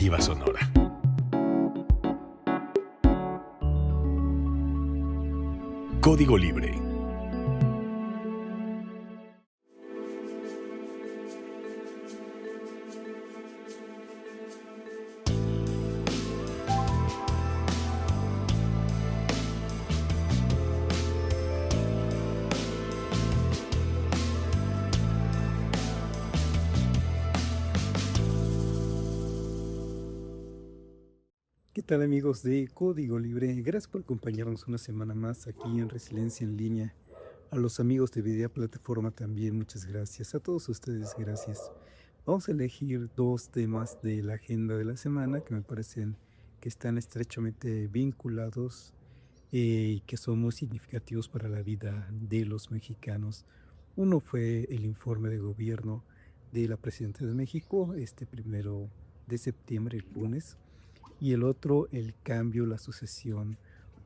Alternativa Sonora. Código Libre. ¿Qué tal amigos de Código Libre? Gracias por acompañarnos una semana más aquí en Resiliencia en Línea. A los amigos de Videa Plataforma también muchas gracias. A todos ustedes gracias. Vamos a elegir dos temas de la agenda de la semana que me parecen que están estrechamente vinculados y que son muy significativos para la vida de los mexicanos. Uno fue el informe de gobierno de la Presidenta de México, este 1 de septiembre, el lunes, y el otro, el cambio, la sucesión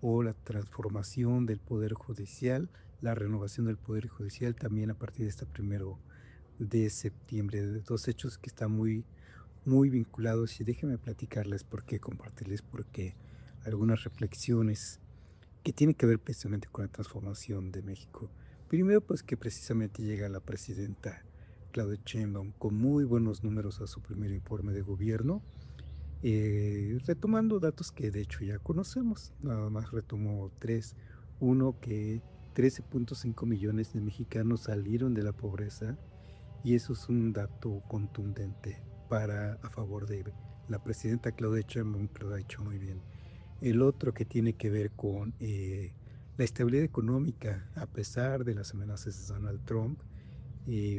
o la transformación del Poder Judicial, la renovación del Poder Judicial también a partir de este 1 de septiembre, de dos hechos que están muy vinculados. Y déjenme platicarles por qué, compartirles por qué algunas reflexiones que tienen que ver precisamente con la transformación de México. Primero, pues que precisamente llega la presidenta Claudia Sheinbaum con muy buenos números a su primer informe de gobierno, retomando datos que de hecho ya conocemos. Nada más retomo tres. Uno, que 13.5 millones de mexicanos salieron de la pobreza, y eso es un dato contundente a favor de la presidenta Claudia Sheinbaum, que lo ha hecho muy bien. El otro, que tiene que ver con la estabilidad económica, a pesar de las amenazas de Donald Trump.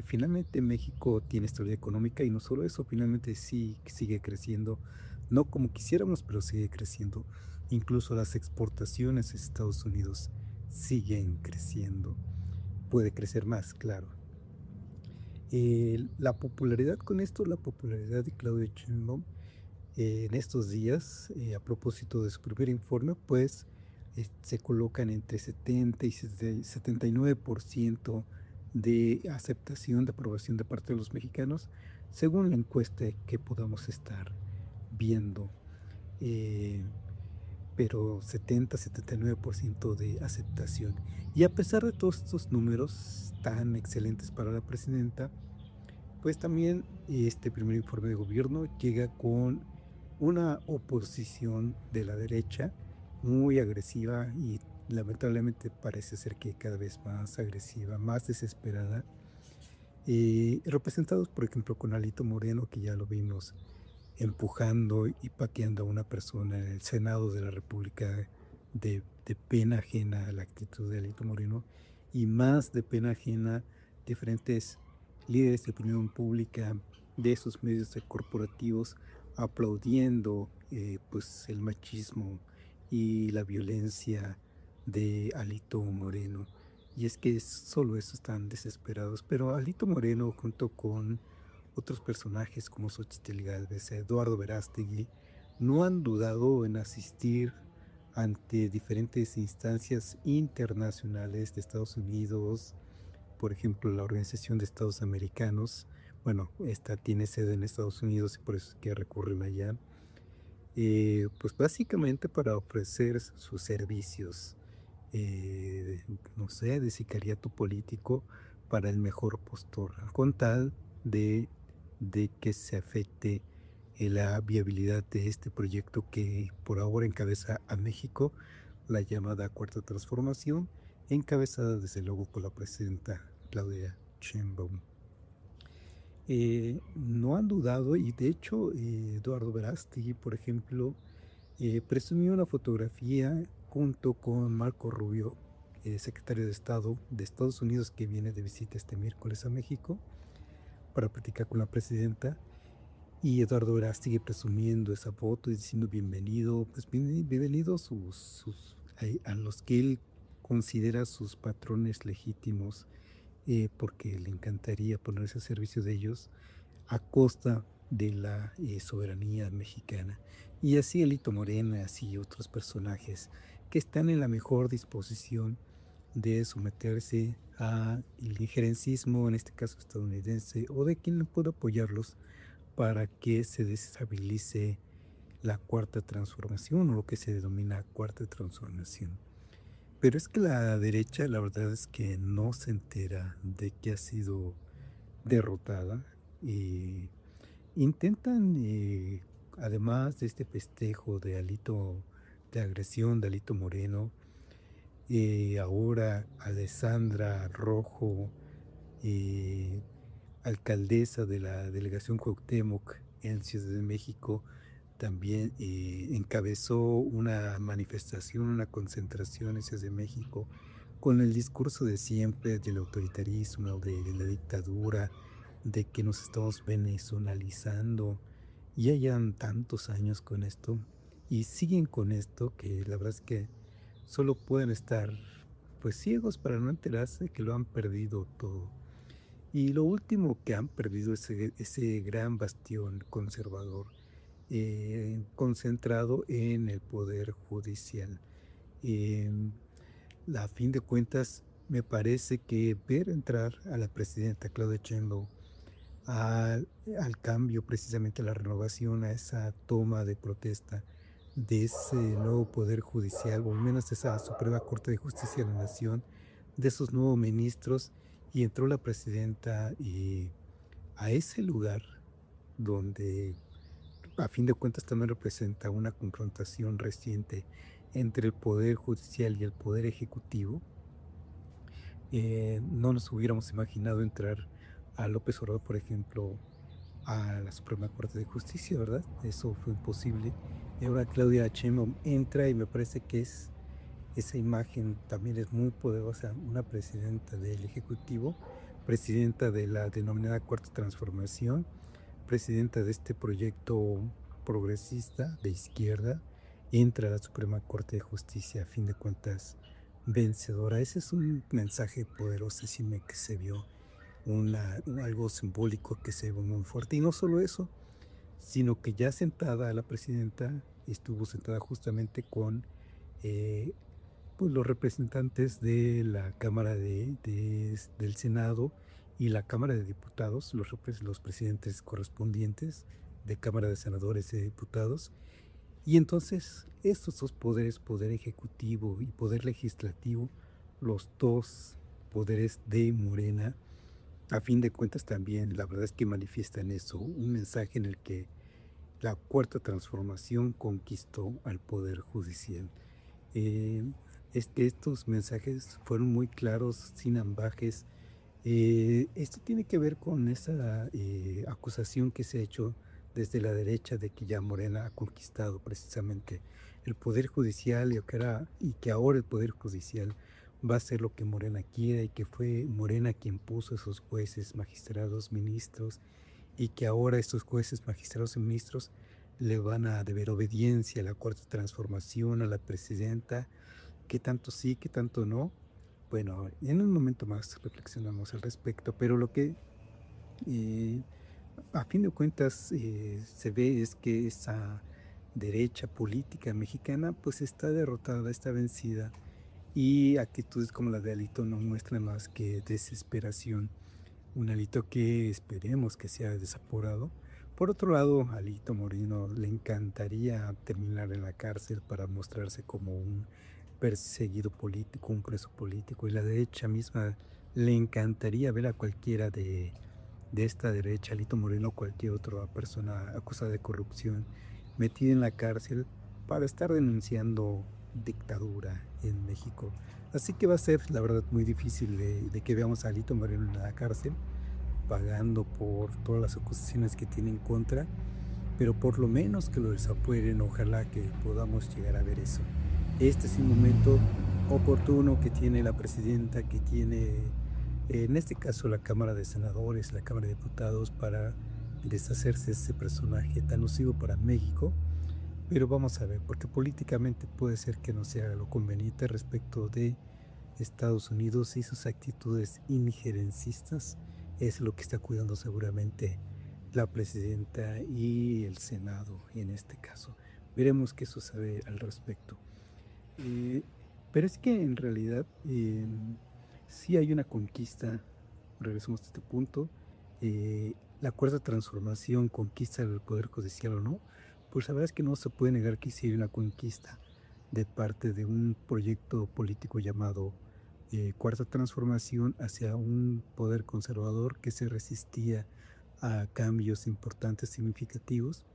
Finalmente México tiene estabilidad económica, y no solo eso, finalmente sí sigue creciendo, no como quisiéramos, pero sigue creciendo. Incluso las exportaciones a Estados Unidos siguen creciendo. Puede crecer más, claro. La popularidad con esto, la popularidad de Claudia Sheinbaum en estos días, a propósito de su primer informe, pues se colocan entre 70 y 79% de aceptación, de aprobación de parte de los mexicanos, según la encuesta que podamos estar viendo. Pero 70-79% de aceptación. Y a pesar de todos estos números tan excelentes para la presidenta, pues también este primer informe de gobierno llega con una oposición de la derecha muy agresiva, y lamentablemente parece ser que cada vez más agresiva, más desesperada, representados por ejemplo con Alito Moreno, que ya lo vimos empujando y pateando a una persona en el Senado de la República, de pena ajena a la actitud de Alito Moreno, y más de pena ajena diferentes líderes de opinión pública de esos medios corporativos aplaudiendo pues el machismo y la violencia de Alito Moreno. Y es que solo eso, están desesperados. Pero Alito Moreno, junto con otros personajes como Xochitl Gálvez, Eduardo Verástegui, no han dudado en asistir ante diferentes instancias internacionales de Estados Unidos, por ejemplo, la Organización de Estados Americanos. Bueno, esta tiene sede en Estados Unidos y por eso es que recurren allá. Pues básicamente para ofrecer sus servicios, no sé, de sicariato político para el mejor postor, con tal de, de que se afecte la viabilidad de este proyecto que por ahora encabeza a México, la llamada Cuarta Transformación, encabezada desde luego por la presidenta Claudia Sheinbaum. No han dudado, y de hecho Eduardo Verástegui, por ejemplo, presumió una fotografía junto con Marco Rubio, secretario de Estado de Estados Unidos, que viene de visita este miércoles a México para platicar con la presidenta. Y Eduardo Verástegui presumiendo esa foto y diciendo bienvenido, pues bienvenido a los que él considera sus patrones legítimos, porque le encantaría ponerse a servicio de ellos a costa de la soberanía mexicana. Y así Alito Moreno, así otros personajes que están en la mejor disposición de someterse al injerencismo, en este caso estadounidense, o de quien pueda apoyarlos para que se desestabilice la cuarta transformación o lo que se denomina cuarta transformación. Pero es que la derecha, la verdad es que no se entera de que ha sido derrotada y intentan, además de este festejo de agresión de Alito Moreno, ahora Alessandra Rojo, eh, alcaldesa de la delegación Cuauhtémoc en Ciudad de México, también encabezó una manifestación, una concentración en Ciudad de México con el discurso de siempre del autoritarismo, de la dictadura, de que nos estamos venezolizando. Ya llevan tantos años con esto y siguen con esto que la verdad es que solo pueden estar pues ciegos para no enterarse de que lo han perdido todo. Y lo último que han perdido es ese gran bastión conservador concentrado en el poder judicial. Em, a fin de cuentas, me parece que ver entrar a la presidenta Claudia Sheinbaum al cambio, precisamente a la renovación, a esa toma de protesta de ese nuevo poder judicial, o al menos de esa Suprema Corte de Justicia de la Nación, de esos nuevos ministros, y entró la presidenta a ese lugar donde a fin de cuentas también representa una confrontación reciente entre el poder judicial y el poder ejecutivo. No nos hubiéramos imaginado entrar a López Obrador, por ejemplo, a la Suprema Corte de Justicia, ¿verdad? Eso fue imposible. Y ahora Claudia Sheinbaum entra y me parece que esa imagen también es muy poderosa, una presidenta del Ejecutivo, presidenta de la denominada Cuarta Transformación, presidenta de este proyecto progresista de izquierda, entra a la Suprema Corte de Justicia, a fin de cuentas vencedora. Ese es un mensaje poderosísimo que se vio, algo simbólico que se vio muy fuerte. Y no solo eso, sino que ya sentada la presidenta estuvo sentada justamente con eh, pues los representantes de la Cámara del Senado y la Cámara de Diputados, los presidentes correspondientes de Cámara de Senadores y Diputados. Y entonces estos dos poderes, poder ejecutivo y poder legislativo, los dos poderes de Morena, a fin de cuentas también la verdad es que manifiestan eso, un mensaje en el que la cuarta transformación conquistó al poder judicial. Eh, es que estos mensajes fueron muy claros, sin ambajes. Esto tiene que ver con esa acusación que se ha hecho desde la derecha de que ya Morena ha conquistado precisamente el Poder Judicial y que ahora el Poder Judicial va a hacer lo que Morena quiera y que fue Morena quien puso esos jueces, magistrados, ministros y que ahora estos jueces, magistrados y ministros le van a deber obediencia a la Cuarta Transformación, a la presidenta, qué tanto sí, qué tanto no. Bueno, en un momento más reflexionamos al respecto, pero lo que eh, a fin de cuentas se ve es que esa derecha política mexicana pues está derrotada, está vencida y actitudes como la de Alito no muestran más que desesperación. Un Alito que esperemos que sea desaporado. Por otro lado, a Alito Moreno le encantaría terminar en la cárcel para mostrarse como un perseguido político, un preso político, y la derecha misma le encantaría ver a cualquiera de esta derecha, Alito Moreno o cualquier otra persona acusada de corrupción, metida en la cárcel para estar denunciando dictadura en México. Así que va a ser, la verdad, muy difícil de que veamos a Alito Moreno en la cárcel, pagando por todas las acusaciones que tiene en contra, pero por lo menos que lo desafueren, ojalá que podamos llegar a ver eso. Este es el momento oportuno que tiene la presidenta, que tiene en este caso la Cámara de Senadores, la Cámara de Diputados, para deshacerse de ese personaje tan nocivo para México. Pero vamos a ver, porque políticamente puede ser que no sea lo conveniente respecto de Estados Unidos y sus actitudes injerencistas. Es lo que está cuidando seguramente la presidenta y el Senado en este caso. Veremos qué sucede al respecto. Eh, pero es que en realidad sí hay una conquista, regresamos a este punto, la cuarta transformación conquista el Poder Judicial o no, Pues la verdad es que no se puede negar que sí hay una conquista de parte de un proyecto político llamado Cuarta Transformación hacia un poder conservador que se resistía a cambios importantes, significativos,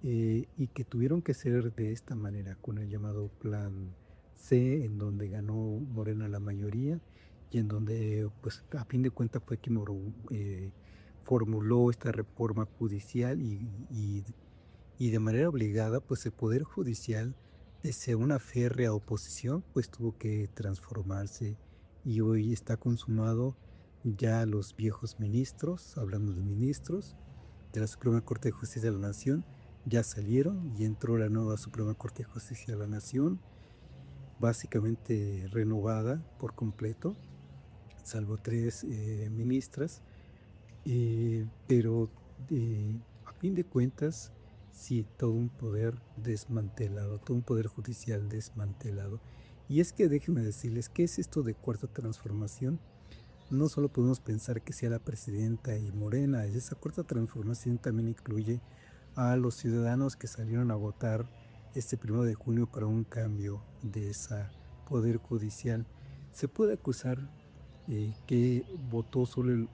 y que tuvieron que ser de esta manera, con el llamado Plan C, en donde ganó Morena la mayoría y en donde, pues, a fin de cuentas fue quien formuló esta reforma judicial y de manera obligada, pues el Poder Judicial, desde una férrea oposición, pues tuvo que transformarse y hoy está consumado ya los viejos ministros, hablando de ministros, de la Suprema Corte de Justicia de la Nación, ya salieron y entró la nueva Suprema Corte de Justicia de la Nación, básicamente renovada por completo, salvo tres ministras, pero a fin de cuentas, sí, todo un poder desmantelado, todo un poder judicial desmantelado. Y es que déjenme decirles, ¿qué es esto de cuarta transformación? No solo podemos pensar que sea la presidenta y Morena, esa cuarta transformación también incluye a los ciudadanos que salieron a votar este 1 de junio para un cambio de ese poder judicial. Se puede acusar que votó solo el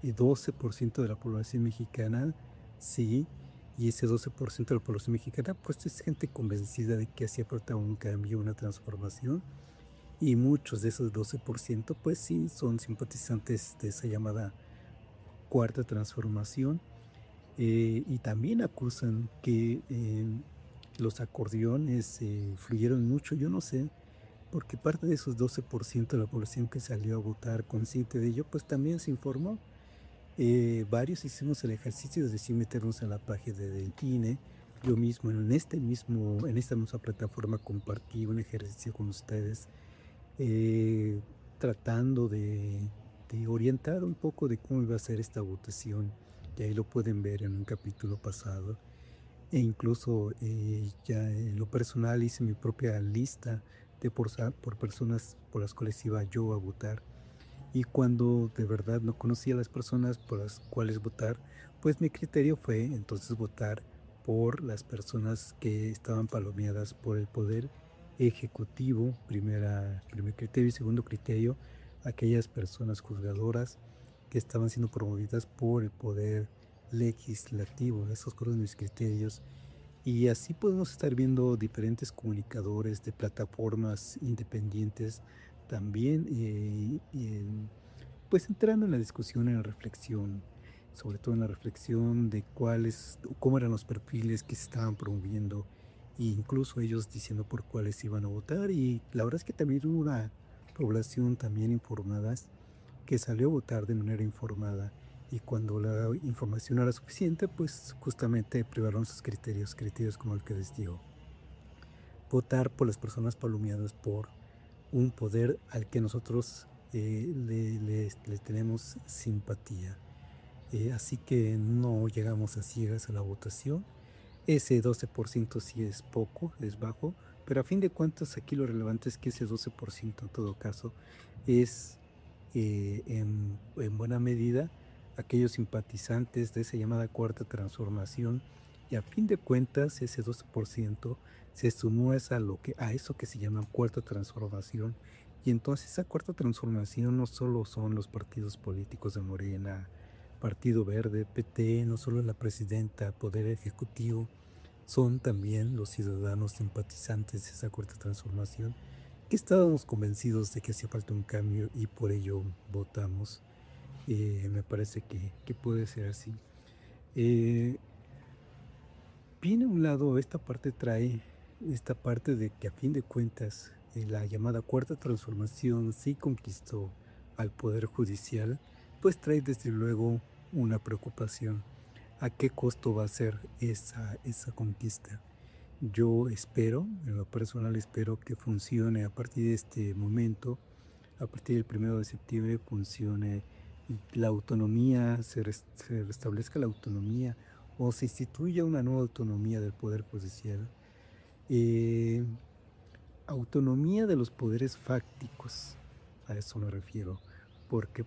12% de la población mexicana, sí, y ese 12% de la población mexicana, pues es gente convencida de que hacía falta un cambio, una transformación, y muchos de esos 12%, pues sí, son simpatizantes de esa llamada cuarta transformación, y también acusan que los acordeones fluyeron mucho, yo no sé, porque parte de esos 12% de la población que salió a votar consciente de ello, pues también se informó. Varios hicimos el ejercicio de sí meternos en la página del INE. Yo mismo, en esta misma plataforma, compartí un ejercicio con ustedes, eh, tratando de orientar un poco de cómo iba a ser esta votación. Y ahí lo pueden ver en un capítulo pasado. E incluso ya en lo personal hice mi propia lista de por personas por las cuales iba yo a votar. Y cuando de verdad no conocía a las personas por las cuales votar, pues mi criterio fue entonces votar por las personas que estaban palomeadas por el poder ejecutivo, primer criterio, y segundo criterio, aquellas personas juzgadoras que estaban siendo promovidas por el poder legislativo. Esos fueron mis criterios. Y así podemos estar viendo diferentes comunicadores de plataformas independientes también, pues entrando en la discusión, en la reflexión, sobre todo en la reflexión de cómo eran los perfiles que se estaban promoviendo, e incluso ellos diciendo por cuáles iban a votar. Y la verdad es que también hubo una población también informada que salió a votar de manera informada, y cuando la información no era suficiente, pues justamente privaron sus criterios como el que les digo. Votar por las personas palomeadas por un poder al que nosotros le tenemos simpatía. Así que no llegamos a ciegas a la votación. Ese 12% sí es poco, es bajo, pero a fin de cuentas aquí lo relevante es que ese 12% en todo caso es en buena medida aquellos simpatizantes de esa llamada cuarta transformación, y a fin de cuentas ese 12% se sumó a eso que se llama cuarta transformación. Y entonces esa cuarta transformación no solo son los partidos políticos de Morena, Partido Verde, PT, no solo la presidenta, Poder Ejecutivo, son también los ciudadanos simpatizantes de esa cuarta transformación, que estábamos convencidos de que hacía falta un cambio y por ello votamos. Me parece que puede ser así. Eh, Viene a un lado, trae esta parte de que a fin de cuentas la llamada cuarta transformación sí conquistó al Poder Judicial, pues trae desde luego una preocupación. ¿A qué costo va a ser esa conquista? Yo espero, en lo personal espero que funcione a partir de este momento, a partir del 1 de septiembre funcione la autonomía, se restablezca la autonomía o se instituya una nueva autonomía del Poder Judicial. Eh, Autonomía de los poderes fácticos, a eso me refiero, porque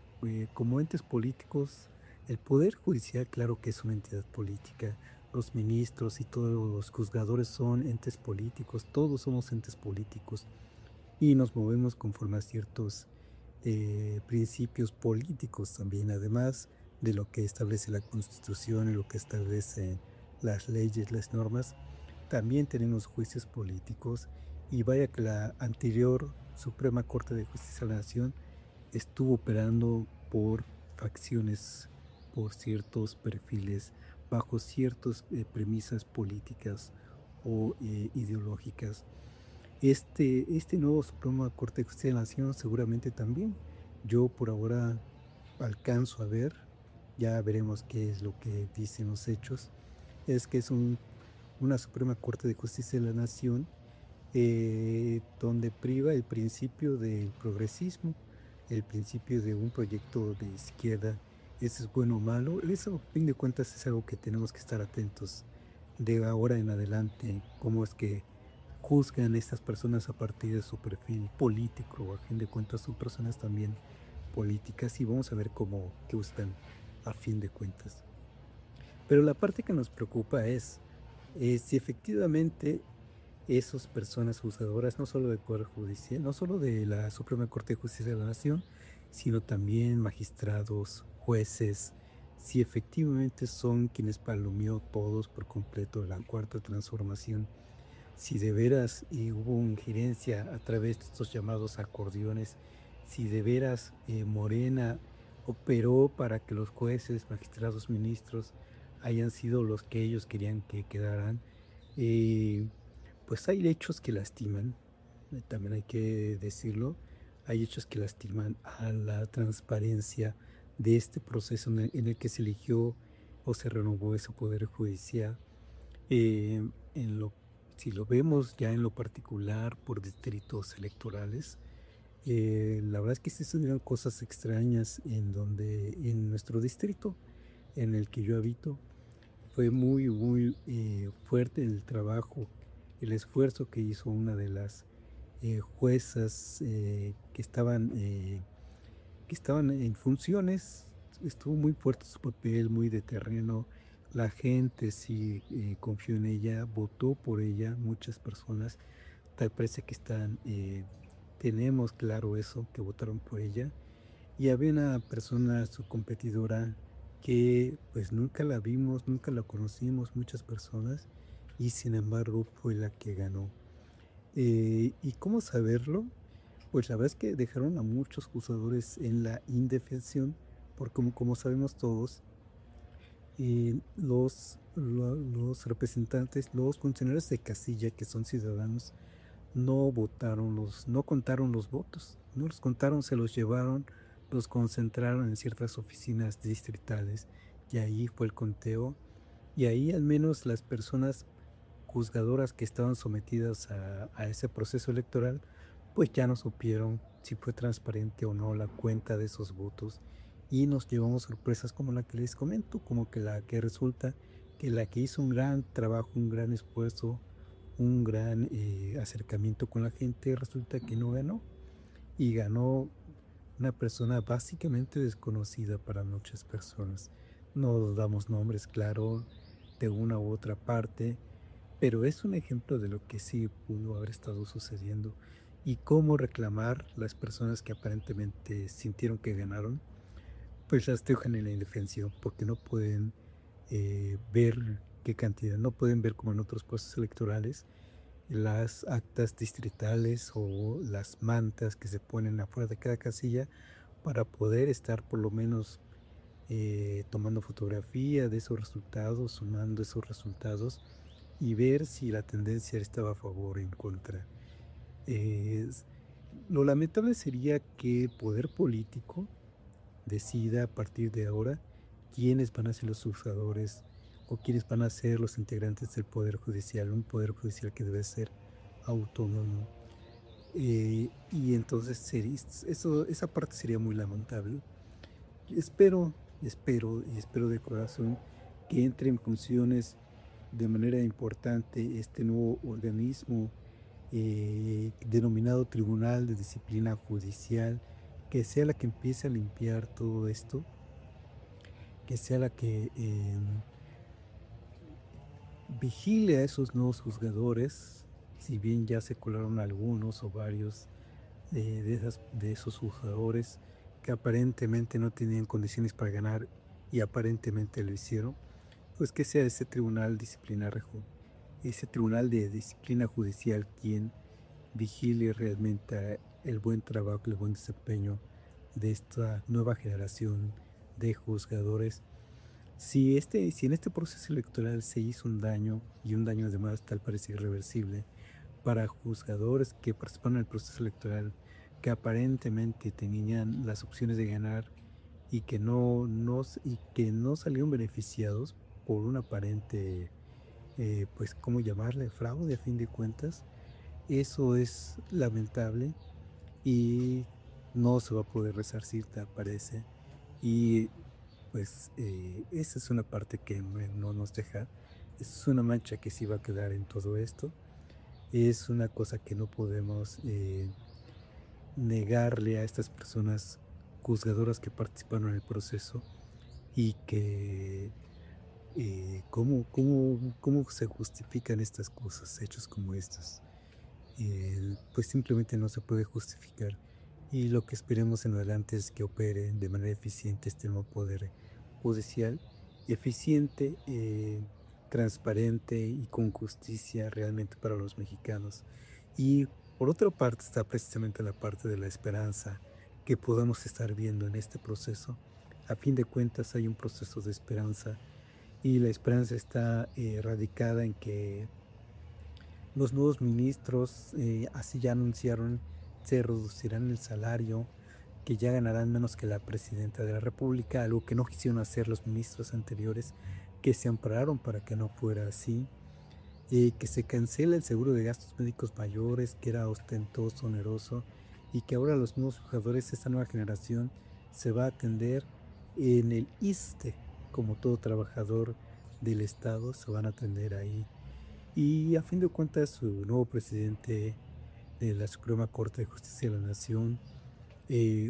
como entes políticos, el Poder Judicial, claro que es una entidad política, los ministros y todos los juzgadores son entes políticos, todos somos entes políticos y nos movemos conforme a ciertos principios políticos también, además de lo que establece la Constitución y lo que establece las leyes, las normas, también tenemos juicios políticos y vaya que la anterior Suprema Corte de Justicia de la Nación estuvo operando por facciones, por ciertos perfiles, bajo ciertas premisas políticas o ideológicas. Este nuevo Suprema Corte de Justicia de la Nación seguramente también, yo por ahora alcanzo a ver, ya veremos qué es lo que dicen los hechos, es que es una Suprema Corte de Justicia de la Nación donde priva el principio del progresismo, el principio de un proyecto de izquierda. ¿Eso es bueno o malo? Eso, a fin de cuentas, es algo que tenemos que estar atentos de ahora en adelante, cómo es que juzgan estas personas a partir de su perfil político. A fin de cuentas son personas también políticas y vamos a ver cómo juzgan a fin de cuentas. Pero la parte que nos preocupa es si efectivamente esas personas juzgadoras, no solo del Poder Judicial, no solo de la Suprema Corte de Justicia de la Nación, sino también magistrados, jueces, si efectivamente son quienes palomeó todos por completo la Cuarta Transformación, si de veras hubo injerencia a través de estos llamados acordeones, si de veras Morena operó para que los jueces, magistrados, ministros hayan sido los que ellos querían que quedaran, pues hay hechos que lastiman, también hay que decirlo, hay hechos que lastiman a la transparencia de este proceso en el que se eligió o se renovó ese poder judicial. En lo Si lo vemos ya en lo particular por distritos electorales, la verdad es que sí se dieron cosas extrañas en nuestro distrito en el que yo habito. Fue muy fuerte el trabajo, el esfuerzo que hizo una de las juezas que estaban en funciones. Estuvo muy fuerte su papel, muy de terreno. La gente sí confió en ella, votó por ella, muchas personas. Tal parece que tenemos claro eso, que votaron por ella. Y había una persona, su competidora, que pues nunca la vimos, nunca la conocimos, muchas personas, y sin embargo fue la que ganó. ¿Y cómo saberlo? Pues la verdad es que dejaron a muchos juzgadores en la indefensión, porque como sabemos todos, los representantes, los funcionarios de casilla que son ciudadanos, no contaron los votos, no los contaron, se los llevaron, los concentraron en ciertas oficinas distritales y ahí fue el conteo y ahí al menos las personas juzgadoras que estaban sometidas a ese proceso electoral pues ya no supieron si fue transparente o no la cuenta de esos votos y nos llevamos sorpresas como la que les comento, como que la que resulta que la que hizo un gran trabajo, un gran esfuerzo, un gran acercamiento con la gente, resulta que no ganó y ganó una persona básicamente desconocida para muchas personas. No damos nombres, claro, de una u otra parte, pero es un ejemplo de lo que sí pudo haber estado sucediendo y cómo reclamar las personas que aparentemente sintieron que ganaron, pues las dejan en la indefensión porque no pueden ver qué cantidad, no pueden ver como en otros procesos electorales las actas distritales o las mantas que se ponen afuera de cada casilla para poder estar por lo menos tomando fotografía de esos resultados, sumando esos resultados y ver si la tendencia estaba a favor o en contra. Lo lamentable sería que el poder político decida a partir de ahora quiénes van a ser los juzgadores o quiénes van a ser los integrantes del Poder Judicial, un Poder Judicial que debe ser autónomo. Y entonces esa parte sería muy lamentable. Espero de corazón que entre en funciones de manera importante este nuevo organismo denominado Tribunal de Disciplina Judicial, que sea la que empiece a limpiar todo esto, que sea la que vigile a esos nuevos juzgadores, si bien ya se colaron algunos o varios de esos juzgadores que aparentemente no tenían condiciones para ganar y aparentemente lo hicieron, pues que sea ese tribunal disciplinar, ese tribunal de disciplina judicial quien vigile realmente el buen trabajo, el buen desempeño de esta nueva generación de juzgadores. Si en este proceso electoral se hizo un daño, y un daño además tal parece irreversible, para juzgadores que participaron en el proceso electoral, que aparentemente tenían las opciones de ganar y que y que no salieron beneficiados por un aparente, pues, ¿cómo llamarle? Fraude a fin de cuentas. Eso es lamentable y no se va a poder resarcir, tal parece. Y pues esa es una parte que no nos deja, es una mancha que sí va a quedar en todo esto, es una cosa que no podemos negarle a estas personas juzgadoras que participaron en el proceso y que cómo se justifican estas cosas, hechos como estos. Pues simplemente no se puede justificar. Y lo que esperemos en adelante es que opere de manera eficiente este nuevo poder judicial, eficiente, transparente y con justicia realmente para los mexicanos. Y por otra parte está precisamente la parte de la esperanza que podamos estar viendo en este proceso. A fin de cuentas hay un proceso de esperanza y la esperanza está radicada en que los nuevos ministros, así ya anunciaron, se reducirán el salario, que ya ganarán menos que la presidenta de la República, algo que no quisieron hacer los ministros anteriores, que se ampararon para que no fuera así, que se cancela el seguro de gastos médicos mayores, que era ostentoso, oneroso, y que ahora los nuevos jugadores, esta nueva generación, se va a atender en el ISSSTE, como todo trabajador del Estado, se van a atender ahí. Y a fin de cuentas, su nuevo presidente de la Suprema Corte de Justicia de la Nación,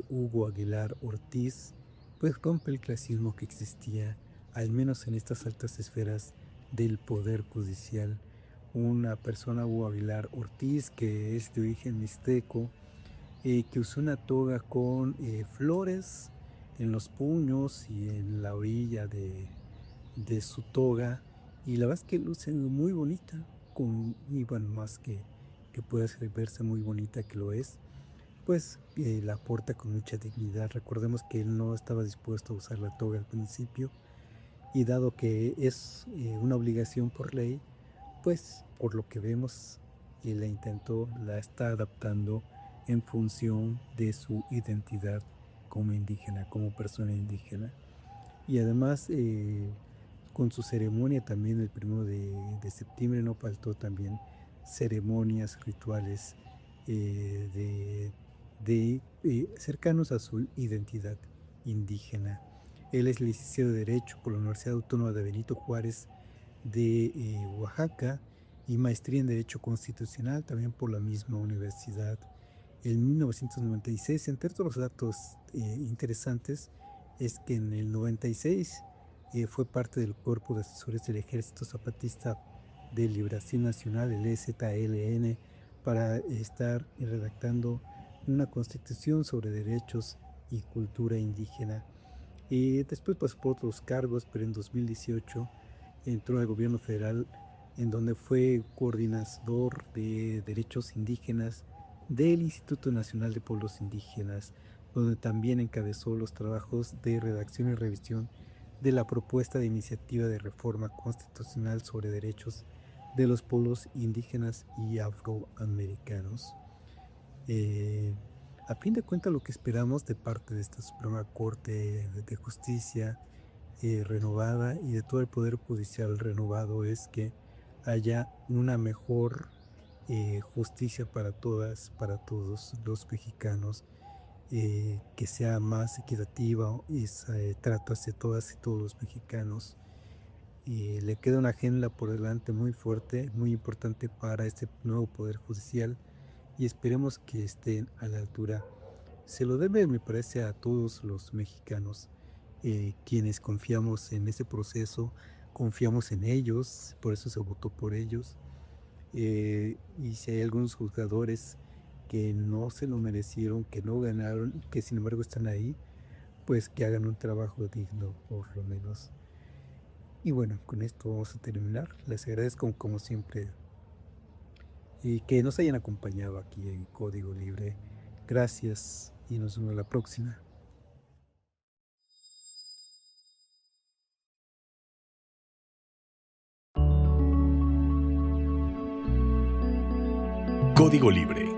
Hugo Aguilar Ortiz, pues rompe el clasismo que existía, al menos en estas altas esferas del Poder Judicial. Una persona, Hugo Aguilar Ortiz, que es de origen mixteco, que usó una toga con flores en los puños y en la orilla de su toga, y la verdad es que luce muy bonita, y bueno, más que pueda verse muy bonita, que lo es, pues la porta con mucha dignidad. Recordemos que él no estaba dispuesto a usar la toga al principio, y dado que es una obligación por ley, pues por lo que vemos, la está adaptando en función de su identidad como indígena, como persona indígena. Y además, con su ceremonia también el 1 de septiembre no faltó también ceremonias, rituales cercanos a su identidad indígena. Él es licenciado de Derecho por la Universidad Autónoma de Benito Juárez de Oaxaca y maestría en Derecho Constitucional también por la misma universidad. En 1996, entre otros datos interesantes, es que en el 96 fue parte del Cuerpo de Asesores del Ejército Zapatista de Liberación Nacional, el EZLN, para estar redactando una constitución sobre derechos y cultura indígena. Y después pasó por otros cargos, pero en 2018 entró al gobierno federal, en donde fue coordinador de derechos indígenas del Instituto Nacional de Pueblos Indígenas, donde también encabezó los trabajos de redacción y revisión de la propuesta de iniciativa de reforma constitucional sobre derechos de los pueblos indígenas y afroamericanos. A fin de cuentas, lo que esperamos de parte de esta Suprema Corte de Justicia renovada y de todo el Poder Judicial renovado es que haya una mejor justicia para todas, para todos los mexicanos, que sea más equitativa ese trato hacia todas y todos los mexicanos. Le queda una agenda por delante muy fuerte, muy importante para este nuevo Poder Judicial, y esperemos que estén a la altura. Se lo debe, me parece, a todos los mexicanos, quienes confiamos en ese proceso, confiamos en ellos, por eso se votó por ellos. Y si hay algunos juzgadores que no se lo merecieron, que no ganaron, que sin embargo están ahí, pues que hagan un trabajo digno, por lo menos. Y bueno, con esto vamos a terminar. Les agradezco como siempre y que nos hayan acompañado aquí en Código Libre. Gracias y nos vemos la próxima. Código Libre.